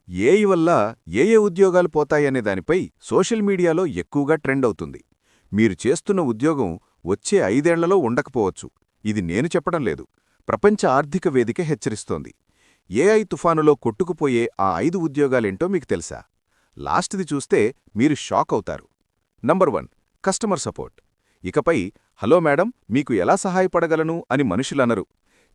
AI వల్ల ఏ ఉద్యోగాలు పోతాయనే దానిపై సోషల్ మీడియాలో ఎక్కువగా ట్రెండ్ అవుతుంది. మీరు చేస్తున్న ఉద్యోగం వచ్చే 5 ఏళ్లలో ఉండకపోవచ్చు. ఇది నేను చెప్పడం లేదు, ప్రపంచ ఆర్థిక వేదిక హెచ్చరిస్తోంది. ఏఐ తుఫానులో కొట్టుకుపోయే ఆ 5 ఉద్యోగాలేంటో మీకు తెలుసా? లాస్ట్ది చూస్తే మీరు షాక్ అవుతారు. Number 1, customer support. ఇకపై హలో మేడం, మీకు ఎలా సహాయపడగలను అని మనుషులనరు.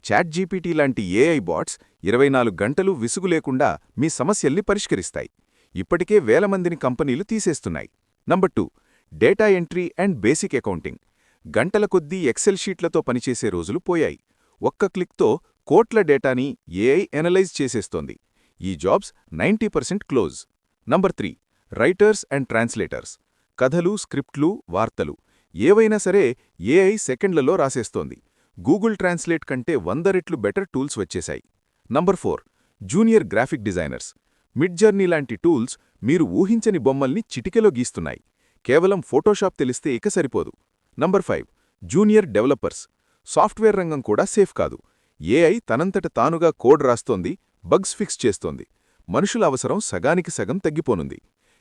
చాట్ జీపీటీ లాంటి ఏఐ బాట్స్ 24 గంటలు విసుగు లేకుండా మీ సమస్యల్ని పరిష్కరిస్తాయి. ఇప్పటికే వేల మందిని కంపెనీలు తీసేస్తున్నాయి. Number 2, data entry and basic accounting. గంటల కొద్దీ ఎక్సెల్ షీట్లతో పనిచేసే రోజులు పోయాయి. ఒక్క క్లిక్తో కోట్ల డేటాని ఏఐ ఎనలైజ్ చేసేస్తోంది. ఈ jobs 90% close. Number 3, writers and translators. కథలు, స్క్రిప్ట్లు, వార్తలు ఏవైనా సరే ఏఐ సెకండ్లలో రాసేస్తోంది. గూగుల్ ట్రాన్స్లేట్ కంటే 100 రెట్లు బెటర్ టూల్స్ వచ్చేశాయి. Number 4, junior graphic designers. Midjourney లాంటి టూల్స్ మీరు ఊహించని బొమ్మల్ని చిటికెలో గీస్తున్నాయి. కేవలం ఫోటోషాప్ తెలిస్తే ఇక సరిపోదు. Number 5, junior developers. సాఫ్ట్వేర్ రంగం కూడా సేఫ్ కాదు. ఏఐ తనంతట తానుగా కోడ్ రాస్తోంది, బగ్స్ ఫిక్స్ చేస్తోంది. మనుషుల అవసరం సగానికి సగం తగ్గిపోనుంది.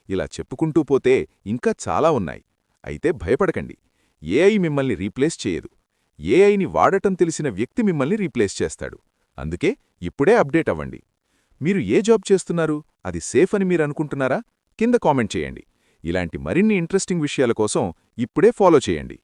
ఇలా చెప్పుకుంటూ పోతే ఇంకా చాలా ఉన్నాయి. అయితే భయపడకండి, ఏఐ మిమ్మల్ని రీప్లేస్ చేయదు. ఏఐని వాడటం తెలిసిన వ్యక్తి మిమ్మల్ని రీప్లేస్ చేస్తాడు. అందుకే ఇప్పుడే అప్డేట్ అవ్వండి. మీరు ఏ జాబ్ చేస్తున్నారు, అది సేఫ్ అని మీరు అనుకుంటున్నారా? కింద కామెంట్ చేయండి. ఇలాంటి మరిన్ని ఇంట్రెస్టింగ్ విషయాల కోసం ఇప్పుడే ఫాలో చేయండి.